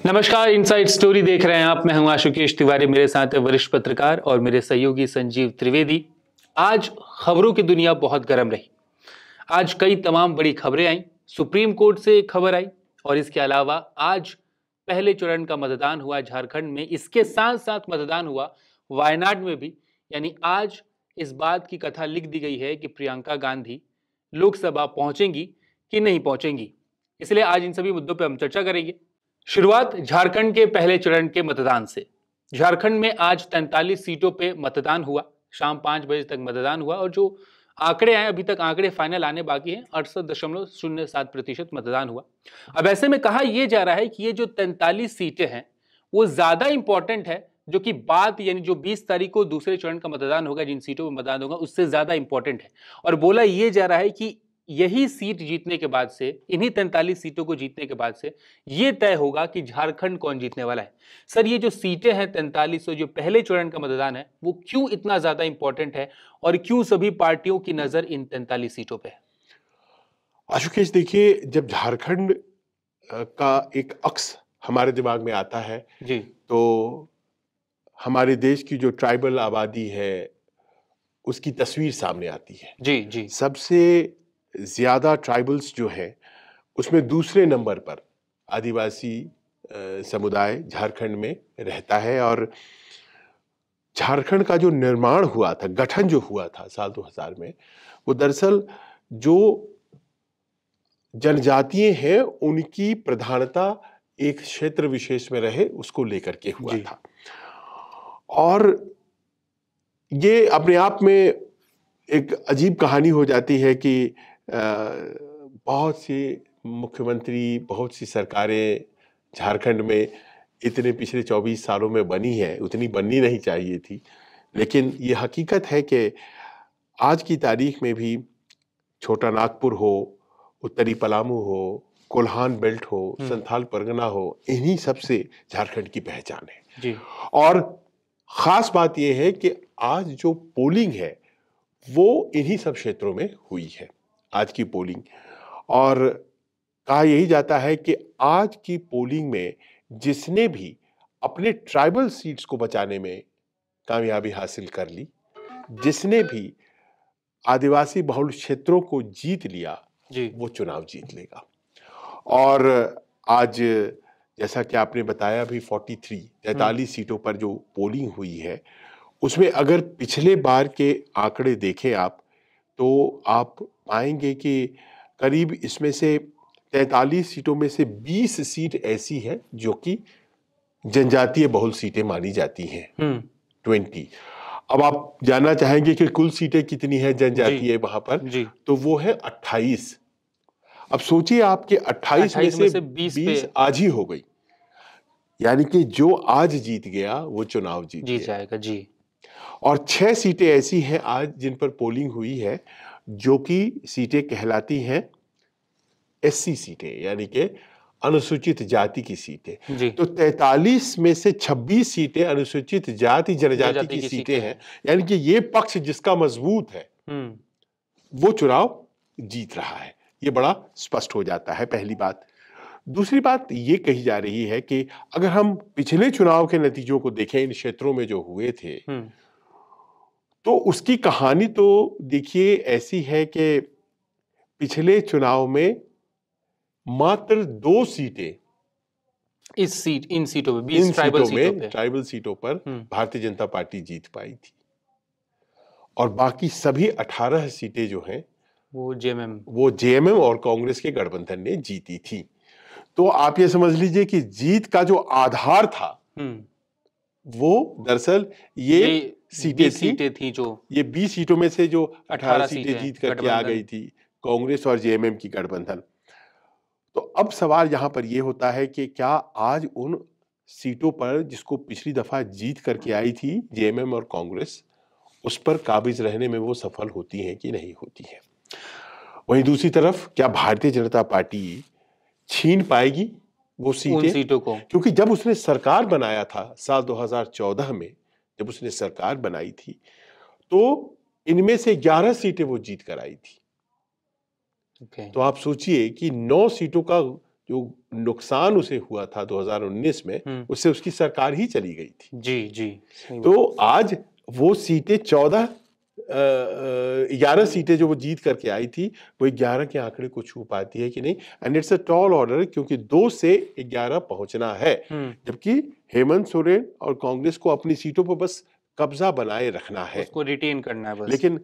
नमस्कार, inside story देख रहे हैं आप। मैं हूं आशुकेश तिवारी, मेरे साथ है वरिष्ठ पत्रकार और मेरे सहयोगी संजीव त्रिवेदी। आज खबरों की दुनिया बहुत गर्म रही। आज कई तमाम बड़ी खबरें आई। सुप्रीम कोर्ट से एक खबर आई और इसके अलावा आज पहले चरण का मतदान हुआ झारखंड में। इसके साथ साथ मतदान हुआ वायनाड में भी। यानी आज इस बात की कथा लिख दी गई है कि प्रियंका गांधी लोकसभा पहुंचेंगी कि नहीं पहुंचेंगी। इसलिए आज इन सभी मुद्दों पर हम चर्चा करेंगे। शुरुआत झारखंड के पहले चरण के मतदान से। झारखंड में आज 43 सीटों पे मतदान हुआ। शाम 5 बजे तक मतदान हुआ और जो आंकड़े आए, अभी तक आंकड़े फाइनल आने बाकी हैं। 68.07% मतदान हुआ। अब ऐसे में कहा यह जा रहा है कि ये जो 43 सीटें हैं वो ज्यादा इंपॉर्टेंट है, जो कि बात यानी जो 20 तारीख को दूसरे चरण का मतदान होगा, जिन सीटों पर मतदान होगा उससे ज्यादा इंपॉर्टेंट है। और बोला यह जा रहा है कि यही सीट जीतने के बाद से, इन्हीं 43 सीटों को जीतने के बाद से यह तय होगा कि झारखंड कौन जीतने वाला है। सर, ये जो सीटें हैं 43, जो पहले चरण का मतदान है, वो क्यों इतना ज्यादा इंपॉर्टेंट है और क्यों सभी पार्टियों की नजर इन 43 सीटों पे है? आशुकेश, देखिए, जब झारखंड का एक अक्स हमारे दिमाग में आता है जी, तो हमारे देश की जो ट्राइबल आबादी है उसकी तस्वीर सामने आती है। जी, जी, सबसे ज्यादा ट्राइबल्स जो हैं उसमें दूसरे नंबर पर आदिवासी समुदाय झारखंड में रहता है। और झारखंड का जो निर्माण हुआ था, गठन जो हुआ था साल 2000 में, वो दरअसल जो जनजातियां हैं उनकी प्रधानता एक क्षेत्र विशेष में रहे उसको लेकर के हुआ था। और ये अपने आप में एक अजीब कहानी हो जाती है कि बहुत सी मुख्यमंत्री, बहुत सी सरकारें झारखंड में इतने पिछले 24 सालों में बनी है, उतनी बननी नहीं चाहिए थी। लेकिन ये हकीकत है कि आज की तारीख में भी छोटा नागपुर हो, उत्तरी पलामू हो, कोल्हान बेल्ट हो, संथाल परगना हो, इन्हीं सबसे झारखंड की पहचान है। जी। और खास बात यह है कि आज जो पोलिंग है वो इन्हीं सब क्षेत्रों में हुई है, आज की पोलिंग। और कहा यही जाता है कि आज की पोलिंग में जिसने भी अपने ट्राइबल सीट्स को बचाने में कामयाबी हासिल कर ली, जिसने भी आदिवासी बहुल क्षेत्रों को जीत लिया, वो चुनाव जीत लेगा। और आज जैसा कि आपने बताया भी 43 सीटों पर जो पोलिंग हुई है, उसमें अगर पिछले बार के आंकड़े देखें आप, तो आप पाएंगे कि करीब इसमें से 43 सीटों में से 20 सीट ऐसी है जो कि जनजातीय बहुल सीटें मानी जाती हैं, 20। अब आप जानना चाहेंगे कि कुल सीटें कितनी है जनजातीय वहां पर, तो वो है 28। अब सोचिए आपके 28 में से 20 आज ही हो गई, यानी कि जो आज जीत गया वो चुनाव जीत जाएगा। जी। और 6 सीटें ऐसी हैं आज जिन पर पोलिंग हुई है, जो कि सीटें कहलाती हैं एससी सीटें, यानी कि अनुसूचित जाति की सीटें। तो 43 में से 26 सीटें अनुसूचित जाति जनजाति की सीटें हैं, यानी कि ये पक्ष जिसका मजबूत है वो चुनाव जीत रहा है। ये बड़ा स्पष्ट हो जाता है, पहली बात। दूसरी बात ये कही जा रही है कि अगर हम पिछले चुनाव के नतीजों को देखें, इन क्षेत्रों में जो हुए थे, तो उसकी कहानी तो देखिए ऐसी है कि पिछले चुनाव में मात्र 2 सीटें इन सीटों पे, 20 ट्राइबल सीटों पर भारतीय जनता पार्टी जीत पाई थी। और बाकी सभी 18 सीटें जो हैं वो जेएमएम और कांग्रेस के गठबंधन ने जीती थी। तो आप ये समझ लीजिए कि जीत का जो आधार था वो दरअसल ये सीटें थी जो ये 20 सीटों में से जो 18 सीटें जीत करके आ गई थी कांग्रेस और जेएमएम की गठबंधन। तो अब सवाल यहां पर यह होता है कि क्या आज उन सीटों पर जिसको पिछली दफा जीत करके आई थी जेएमएम और कांग्रेस, उस पर काबिज रहने में वो सफल होती हैं कि नहीं होती है। वहीं दूसरी तरफ क्या भारतीय जनता पार्टी छीन पाएगी वो सीटों को? क्योंकि जब उसने सरकार बनाया था साल 2014 में, जब उसने सरकार बनाई थी, तो इनमें से 11 सीटें वो जीत कर आई थी। तो आप सोचिए कि 9 सीटों का जो नुकसान उसे हुआ था 2019 में, उससे उसकी सरकार ही चली गई थी। जी जी। तो आज वो सीटें 11 सीटें जो वो जीत करके आई थी, वो 11 के आंकड़े को छू पाती है कि नहीं। And it's a tall order, क्योंकि 2 से 11 पहुंचना है, जबकि हेमंत सोरेन और कांग्रेस को अपनी सीटों पर बस कब्जा बनाए रखना है, उसको रिटेन करना है बस। लेकिन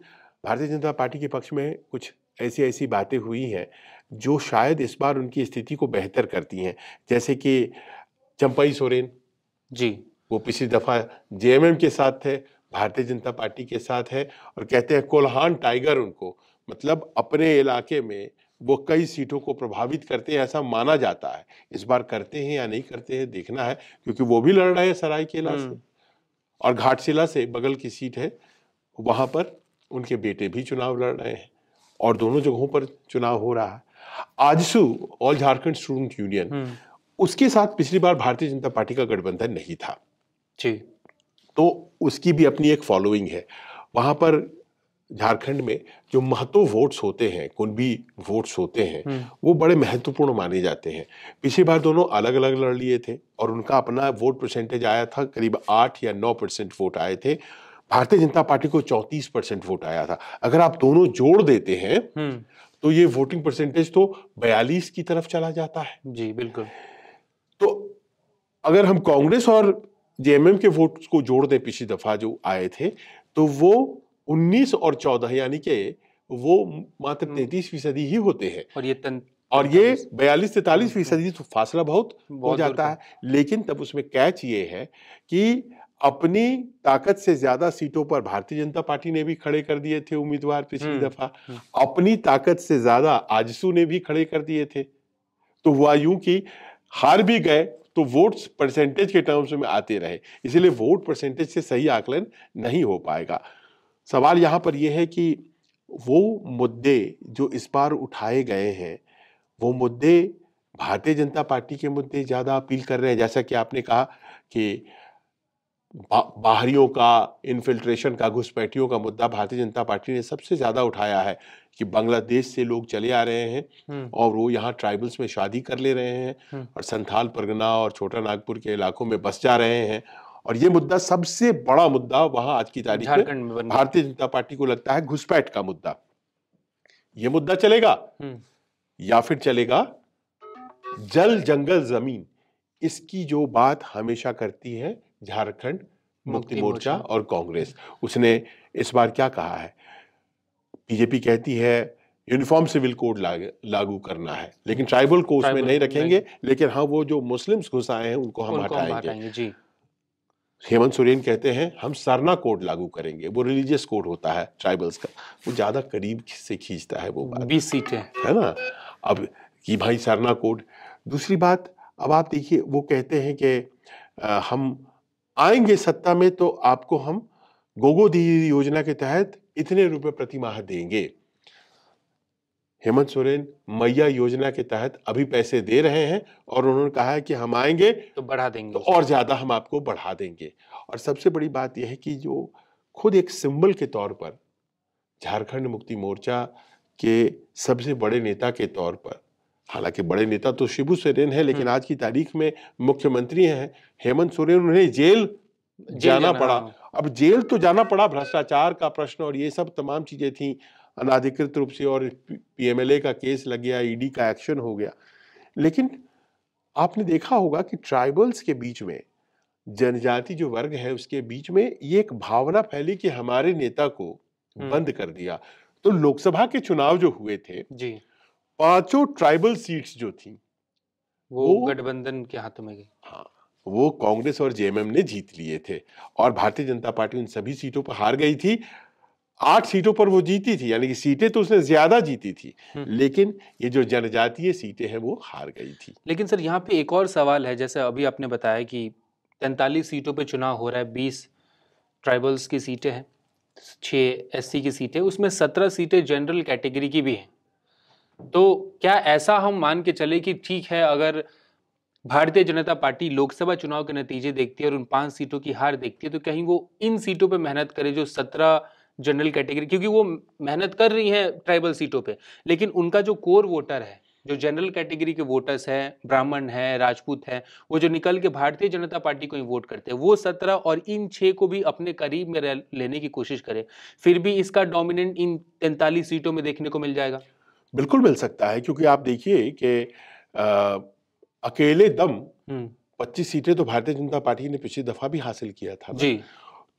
भारतीय जनता पार्टी के पक्ष में कुछ ऐसी बातें हुई हैं जो शायद इस बार उनकी स्थिति को बेहतर करती हैं। जैसे कि चंपई सोरेन जी, वो पिछली दफा जेएमएम के साथ थे, भारतीय जनता पार्टी के साथ है, और कहते हैं कोल्हान टाइगर उनको, मतलब अपने इलाके में वो कई सीटों को प्रभावित करते हैं, ऐसा माना जाता है। इस बार करते हैं या नहीं करते हैं देखना है, क्योंकि वो भी लड़ रहे हैं सरायकेला से, और घाटशिला से बगल की सीट है, वहां पर उनके बेटे भी चुनाव लड़ रहे हैं, और दोनों जगहों पर चुनाव हो रहा है। AJSU, all Jharkhand student union, उसके साथ पिछली बार भारतीय जनता पार्टी का गठबंधन नहीं था जी, तो उसकी भी अपनी एक फॉलोइंग है। वहां पर झारखंड में जो महतो वोट्स होते हैं, कुणबी वोट्स होते हैं, वो बड़े महत्वपूर्ण माने जाते हैं। पिछली बार दोनों अलग अलग लड़ लिए थे, और उनका अपना वोट परसेंटेज आया था, करीब 8 या 9% वोट आए थे। भारतीय जनता पार्टी को 34% वोट आया था। अगर आप दोनों जोड़ देते हैं तो ये वोटिंग परसेंटेज तो 42 की तरफ चला जाता है। जी बिल्कुल। तो अगर हम कांग्रेस और जेएमएम के वोट को जोड़ दें पिछली दफा जो आए थे, तो वो 19 और 14, यानी कि वो मात्र 33% ही होते हैं, और ये 42-43%, तो फासला बहुत हो जाता है। लेकिन तब उसमें कैच ये है कि अपनी ताकत से ज्यादा सीटों पर भारतीय जनता पार्टी ने भी खड़े कर दिए थे उम्मीदवार पिछली दफा, अपनी ताकत से ज्यादा आजसू ने भी खड़े कर दिए थे। तो हुआ यूं कि हार भी गए तो वोट्स परसेंटेज के टर्म्स में आते रहे, इसलिए वोट परसेंटेज से सही आकलन नहीं हो पाएगा। सवाल यहां पर यह है कि वो मुद्दे जो इस बार उठाए गए हैं, वो मुद्दे भारतीय जनता पार्टी के मुद्दे ज्यादा अपील कर रहे हैं। जैसा कि आपने कहा कि बाहरियों का, इन्फिल्ट्रेशन का, घुसपैठियों का मुद्दा भारतीय जनता पार्टी ने सबसे ज्यादा उठाया है कि बांग्लादेश से लोग चले आ रहे हैं और वो यहाँ ट्राइबल्स में शादी कर ले रहे हैं और संथाल परगना और छोटा नागपुर के इलाकों में बस जा रहे हैं। और ये मुद्दा सबसे बड़ा मुद्दा वहां आज की तारीख में भारतीय जनता पार्टी को लगता है घुसपैठ का मुद्दा। ये मुद्दा चलेगा या फिर चलेगा जल जंगल जमीन, इसकी जो बात हमेशा करती है झारखंड मुक्ति मोर्चा और कांग्रेस। उसने इस बार क्या कहा है? बीजेपी कहती है यूनिफॉर्म सिविल कोड लागू करना है, लेकिन ट्राइबल को उसमें नहीं रखेंगे, लेकिन हाँ वो जो मुस्लिम्स घुस आए हैं उनको हम हटाएंगे। जी। हेमंत सोरेन कहते हैं हम सरना कोड लागू करेंगे, वो रिलीजियस कोड होता है ट्राइबल्स का, वो ज्यादा करीब से खींचता है वो बात, 20 सीटें है ना। अब कि भाई सरना कोड। दूसरी बात, अब आप देखिए वो कहते हैं कि हम आएंगे सत्ता में तो आपको हम गोगो दीदी योजना के तहत इतने रुपए प्रति माह देंगे। हेमंत सोरेन मैया योजना के तहत अभी पैसे दे रहे हैं और उन्होंने कहा है कि हम आएंगे तो बढ़ा देंगे, तो और ज्यादा हम आपको बढ़ा देंगे। और सबसे बड़ी बात यह है कि जो खुद एक सिंबल के तौर पर झारखंड मुक्ति मोर्चा के सबसे बड़े नेता के तौर पर, हालांकि बड़े नेता तो शिबू सोरेन है, लेकिन आज की तारीख में मुख्यमंत्री हैं हेमंत सोरेन, उन्हें जेल जाना पड़ा। अब जेल तो जाना पड़ा, भ्रष्टाचार का प्रश्न और ये सब तमाम चीजें थी, अनाधिकृत रूप से, और पीएमएलए का केस लग गया, ईडी का एक्शन हो गया। लेकिन आपने देखा होगा कि ट्राइबल्स के बीच में, जनजाति जो वर्ग है उसके बीच में ये एक भावना फैली कि हमारे नेता को बंद कर दिया। तो लोकसभा के चुनाव जो हुए थे जी, 5 ट्राइबल सीट्स जो थी वो गठबंधन के हाथों में गई। हाँ, वो कांग्रेस और जेएमएम ने जीत लिए थे, और भारतीय जनता पार्टी उन सभी सीटों पर हार गई थी। 8 सीटों पर वो जीती थी, यानी कि सीटें तो उसने ज्यादा जीती थी, लेकिन ये जो जनजातीय सीटें हैं वो हार गई थी। लेकिन सर यहाँ पे एक और सवाल है, जैसे अभी आपने बताया कि 43 सीटों पे चुनाव हो रहा है, 20 ट्राइबल्स की सीटें हैं, 6 एससी की सीटें, उसमें 17 सीटें जनरल कैटेगरी की भी हैं। तो क्या ऐसा हम मान के चले कि ठीक है, अगर भारतीय जनता पार्टी लोकसभा चुनाव के नतीजे देखती है और उन 5 सीटों की हार देखती है, तो कहीं वो इन सीटों पे मेहनत करे जो 17 जनरल कैटेगरी, क्योंकि वो मेहनत कर रही हैं ट्राइबल सीटों पे, लेकिन उनका जो कोर वोटर है जो जनरल कैटेगरी के वोटर्स हैं, ब्राह्मण हैं, राजपूत हैं, वो जो निकल के भारतीय जनता पार्टी को ही वोट करते हैं, वो 17 और इन 6 को भी अपने करीब में लेने की कोशिश करें, फिर भी इसका डोमिनेंट इन 43 सीटों में देखने को मिल जाएगा। बिल्कुल मिल सकता है, क्योंकि आप देखिए कि अकेले दम 25 सीटें तो भारतीय जनता पार्टी ने पिछली दफा भी हासिल किया था जी।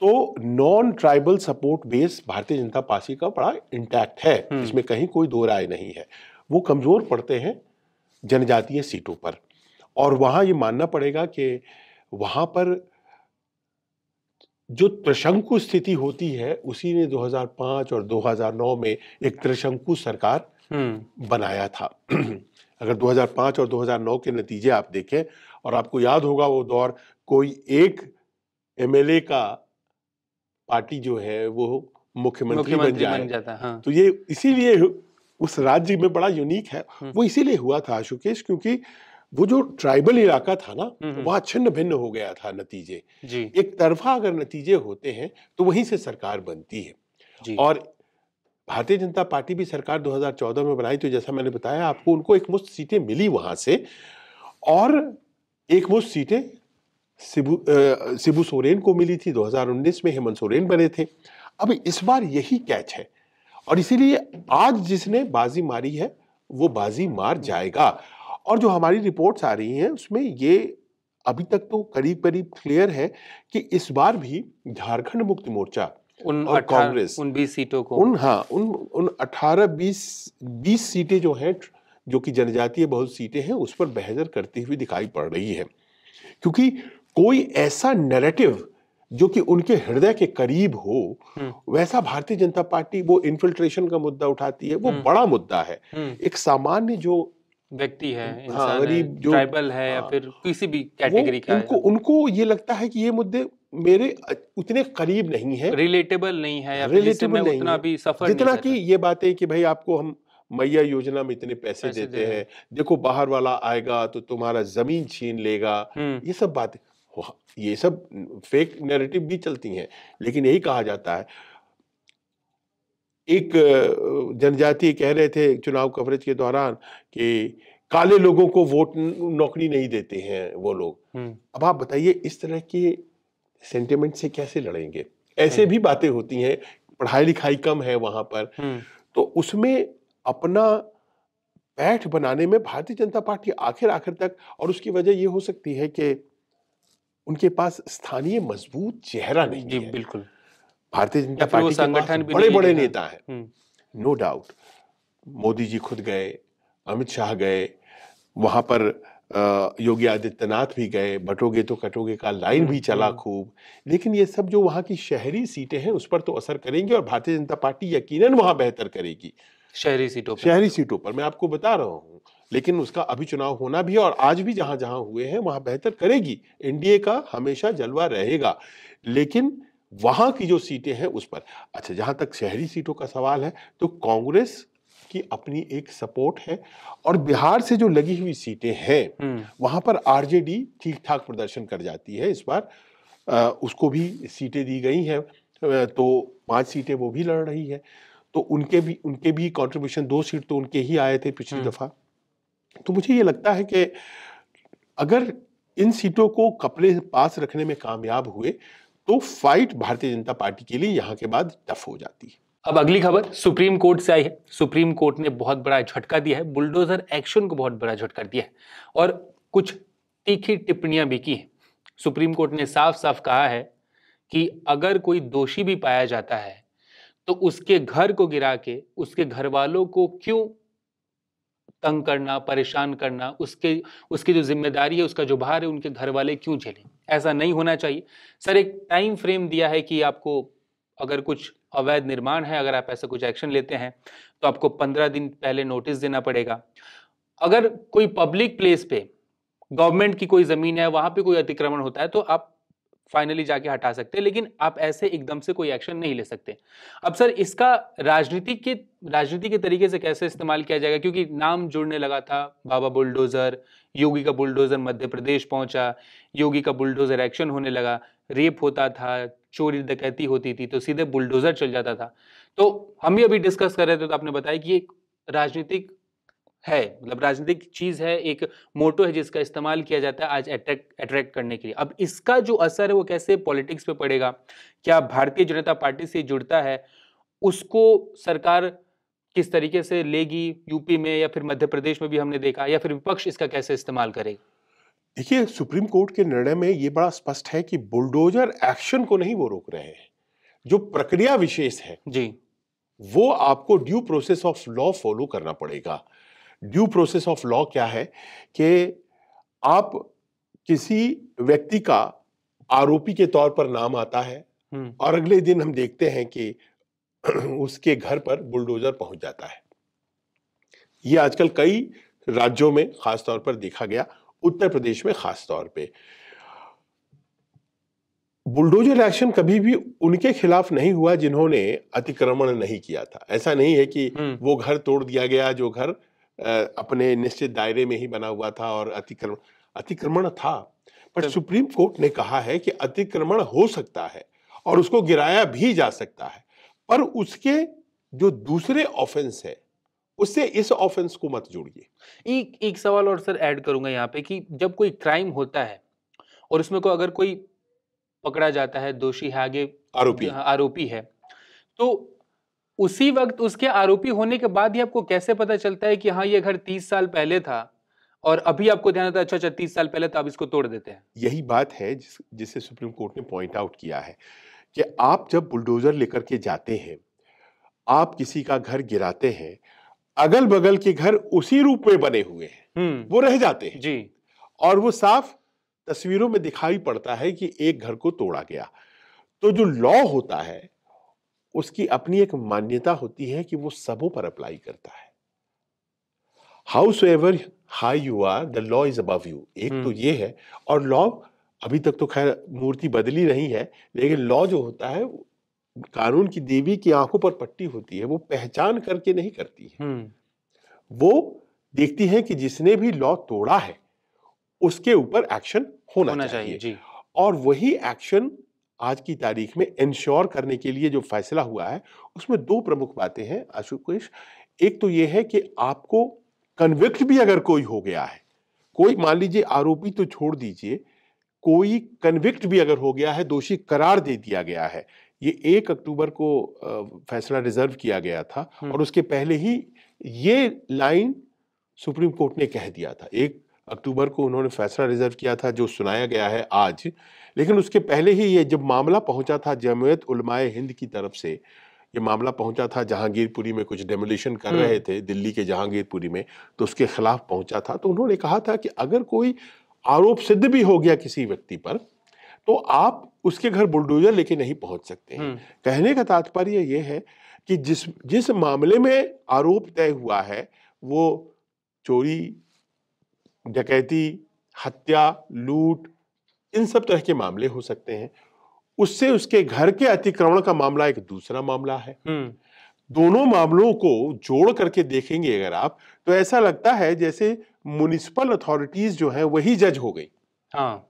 तो non tribal support base Bharatiya Janata party का बड़ा इंटैक्ट है, इसमें कहीं कोई दो राय नहीं है। वो कमजोर पड़ते हैं जनजातीय सीटों पर, और वहां ये मानना पड़ेगा कि वहां पर जो त्रिशंकु स्थिति होती है उसी ने 2005 और 2009 में एक त्रिशंकु सरकार बनाया था। अगर 2005 और 2009 के नतीजे आप देखें, और आपको याद होगा वो दौर, कोई एक एमएलए का पार्टी जो है वो मुख्यमंत्री बन जाता। हाँ। तो ये इसीलिए उस राज्य में बड़ा यूनिक है। वो इसीलिए हुआ था आशुकेश, क्योंकि वो जो ट्राइबल इलाका था ना, वहां छिन्न भिन्न हो गया था नतीजे जी। एक तरफा अगर नतीजे होते हैं तो वहीं से सरकार बनती है जी। और भारतीय जनता पार्टी भी सरकार 2014 में बनाई, तो जैसा मैंने बताया आपको, उनको एक मुश्त सीटें मिली वहां से, और एक मुश्त सीटें शिबू सोरेन को मिली थी। 2019 में हेमंत सोरेन बने थे। अब इस बार यही कैच है, और इसीलिए आज जिसने बाजी मारी है वो बाजी मार जाएगा। और जो हमारी रिपोर्ट्स आ रही हैं उसमें ये अभी तक तो करीब करीब क्लियर है कि इस बार भी झारखंड मुक्ति मोर्चा और कांग्रेस उन 20 सीटों को उन 18-20 सीटें जो हैं, जो कि जनजातीय बहुत सीटें हैं, उस पर बहजर करती हुई दिखाई पड़ रही है। क्योंकि कोई ऐसा नैरेटिव जो कि उनके हृदय के करीब हो, वैसा भारतीय जनता पार्टी वो इन्फिल्ट्रेशन का मुद्दा उठाती है, वो बड़ा मुद्दा है। एक सामान्य जो व्यक्ति है, इंसान है, जो ट्राइबल है या फिर किसी भी कैटेगरी का, उनको ये लगता है कि ये मुद्दे मेरे उतने करीब नहीं है, रिलेटेबल नहीं है, या फिर मैं उतना भी सफर जितना कि ये बातें कि भाई आपको हम मैया योजना में इतने पैसे देते हैं, देखो बाहर वाला आएगा तो तुम्हारा जमीन छीन लेगा, ये सब बातें, ये सब फेक नैरेटिव भी चलती हैं। लेकिन यही कहा जाता है, एक जनजाति कह रहे थे चुनाव कवरेज के दौरान कि काले लोगों को वोट नौकरी नहीं देते हैं वो लोग। अब आप बताइए इस तरह के सेंटिमेंट से कैसे लड़ेंगे? ऐसे भी बातें होती हैं, पढ़ाई लिखाई कम है वहां पर, तो उसमें अपना पैठ बनाने में भारतीय जनता पार्टी आखिर तक, और उसकी वजह ये हो सकती है कि उनके पास स्थानीय मजबूत चेहरा नहीं है। बिल्कुल, भारतीय जनता पार्टी के पास बड़े-बड़े नेता हैं, नो डाउट। मोदी जी खुद गए, अमित शाह गए, वहां पर योगी आदित्यनाथ भी गए, बटोगे तो कटोगे का लाइन भी चला खूब। लेकिन ये सब जो वहां की शहरी सीटें हैं उस पर तो असर करेंगे, और भारतीय जनता पार्टी यकीनन वहां बेहतर करेगी शहरी सीटों पर मैं आपको बता रहा हूं। लेकिन उसका अभी चुनाव होना भी है, और आज भी जहां जहां हुए हैं वहां बेहतर करेगी। एनडीए का हमेशा जलवा रहेगा, लेकिन वहां की जो सीटें हैं उस पर। अच्छा, जहां तक शहरी सीटों का सवाल है तो कांग्रेस की अपनी एक सपोर्ट है, और बिहार से जो लगी हुई सीटें हैं वहां पर आरजेडी ठीक ठाक प्रदर्शन कर जाती है इस बार। उसको भी सीटें दी गई हैं, तो 5 सीटें वो भी लड़ रही है, तो उनके भी कंट्रीब्यूशन, 2 सीट तो उनके ही आए थे पिछली दफा। तो मुझे ये लगता है कि अगर इन सीटों को अपने पास रखने में कामयाब हुए तो फाइट भारतीय जनता पार्टी के लिए यहां के बाद टफ हो जाती है। अब अगली खबर सुप्रीम कोर्ट से आई है। सुप्रीम कोर्ट ने बहुत बड़ा झटका दिया है, बुलडोजर एक्शन को बहुत बड़ा झटका दिया है, और कुछ तीखी टिप्पणियां भी की हैं। सुप्रीम कोर्ट ने साफ साफ कहा है कि अगर कोई दोषी भी पाया जाता है तो उसके घर को गिरा के उसके घर वालों को क्यों तंग करना, परेशान करना, उसकी जो जिम्मेदारी है, उसका जो भार है, उनके घर वाले क्यों झेलें? ऐसा नहीं होना चाहिए। सर, एक टाइम फ्रेम दिया है कि आपको अगर कुछ अवैध निर्माण है, अगर आप ऐसा कुछ एक्शन लेते हैं तो आपको 15 दिन पहले नोटिस देना पड़ेगा। अगर कोई पब्लिक प्लेस पे गवर्नमेंट की कोई जमीन है, वहां पे कोई अतिक्रमण होता है तो आप फाइनली जाके हटा सकते हैं, लेकिन आप ऐसे एकदम से कोई एक्शन नहीं ले सकते। अब सर, इसका राजनीति के तरीके से कैसे इस्तेमाल किया जाएगा? क्योंकि नाम जुड़ने लगा था, बाबा बुलडोजर, योगी का बुलडोजर मध्य प्रदेश पहुंचा, योगी का बुलडोजर एक्शन होने लगा, रेप होता था, चोरी डकैती होती थी तो सीधे बुलडोजर चल जाता था। तो हम भी अभी डिस्कस कर रहे थे तो आपने बताया कि एक राजनीतिक है, मतलब राजनीतिक चीज है, एक मोटो है जिसका इस्तेमाल किया जाता है आज अट्रैक्ट करने के लिए। अब इसका जो असर है वो कैसे पॉलिटिक्स पे पड़ेगा, क्या भारतीय जनता पार्टी से जुड़ता है उसको सरकार किस तरीके से लेगी, यूपी में या फिर मध्य प्रदेश में भी हमने देखा, या फिर विपक्ष इसका कैसे इस्तेमाल करेगा? देखिए, सुप्रीम कोर्ट के निर्णय में ये बड़ा स्पष्ट है कि बुलडोजर एक्शन को नहीं वो रोक रहे हैं। जो प्रक्रिया विशेष है जी, वो आपको due process of law follow करना पड़ेगा। ड्यू प्रोसेस ऑफ लॉ क्या है कि आप किसी व्यक्ति का आरोपी के तौर पर नाम आता है और अगले दिन हम देखते हैं कि उसके घर पर बुलडोजर पहुंच जाता है। ये आजकल कई राज्यों में खास तौर पर देखा गया, उत्तर प्रदेश में खास तौर पे। बुलडोजर एक्शन कभी भी उनके खिलाफ नहीं हुआ जिन्होंने अतिक्रमण नहीं किया था। ऐसा नहीं है कि वो घर तोड़ दिया गया जो घर अपने निश्चित दायरे में ही बना हुआ था और अतिक्रमण था। पर सुप्रीम कोर्ट ने कहा है कि अतिक्रमण हो सकता है और उसको गिराया भी जा सकता है, पर उसके जो दूसरे ऑफेंस है उससे इस ऑफेंस को मत जोड़िए। एक सवाल और सर ऐड करूंगा यहाँ पे कि जब कोई क्राइम होता है और उसमें को अगर कोई पकड़ा जाता है, दोषी है, आगे आरोपी है, तो उसी वक्त उसके आरोपी होने के बाद ही आपको कैसे पता चलता है कि हाँ ये घर 30 साल पहले था और अभी आपको ध्यान आता है अच्छा 30 साल पहले था, अब इसको तोड़ देते हैं? यही बात है जिसे सुप्रीम कोर्ट ने पॉइंट आउट किया है कि आप जब बुलडोजर लेकर के जाते हैं, आप किसी का घर गिराते हैं, अगल बगल के घर उसी रूप में बने हुए हैं, वो रह जाते हैं जी, और वो साफ तस्वीरों में दिखाई पड़ता है कि एक घर को तोड़ा गया। तो जो लॉ होता है उसकी अपनी एक मान्यता होती है कि वो सबों पर अप्लाई करता है। However high you are, the law is above you. एक तो ये है, और लॉ अभी तक तो खैर मूर्ति बदली नहीं है, लेकिन लॉ जो होता है कानून की देवी की आंखों पर पट्टी होती है, वो पहचान करके नहीं करती है। वो देखती है कि जिसने भी लॉ तोड़ा है उसके ऊपर एक्शन होना चाहिए जी। और वही एक्शन आज की तारीख में इंश्योर करने के लिए जो फैसला हुआ है उसमें दो प्रमुख बातें हैं आशुतोष। एक तो ये है कि आपको कन्विक्ट भी अगर कोई हो गया है, कोई मान लीजिए आरोपी तो छोड़ दीजिए, कोई कन्विक्ट भी अगर हो गया है, दोषी करार दे दिया गया है, ये 1 अक्टूबर को फैसला रिजर्व किया गया था और उसके पहले ही ये लाइन सुप्रीम कोर्ट ने कह दिया था। 1 अक्टूबर को उन्होंने फैसला रिजर्व किया था जो सुनाया गया है आज, लेकिन उसके पहले ही ये जब मामला पहुंचा था जमीयत उलमाए हिंद की तरफ से, ये मामला पहुंचा था जहांगीरपुरी में कुछ डेमोलिशन कर रहे थे दिल्ली के जहांगीरपुरी में, तो उसके खिलाफ पहुंचा था। तो उन्होंने कहा था कि अगर कोई आरोप सिद्ध भी हो गया किसी व्यक्ति पर तो आप उसके घर बुलडोजर लेके नहीं पहुंच सकते हैं। कहने का तात्पर्य यह है कि जिस मामले में आरोप तय हुआ है वो चोरी, डकैती, हत्या, लूट, इन सब तरह के मामले हो सकते हैं। उससे उसके घर के अतिक्रमण का मामला एक दूसरा मामला है। दोनों मामलों को जोड़ करके देखेंगे अगर आप, तो ऐसा लगता है जैसे म्युनिसिपल अथॉरिटीज जो है वही जज हो गई। हाँ।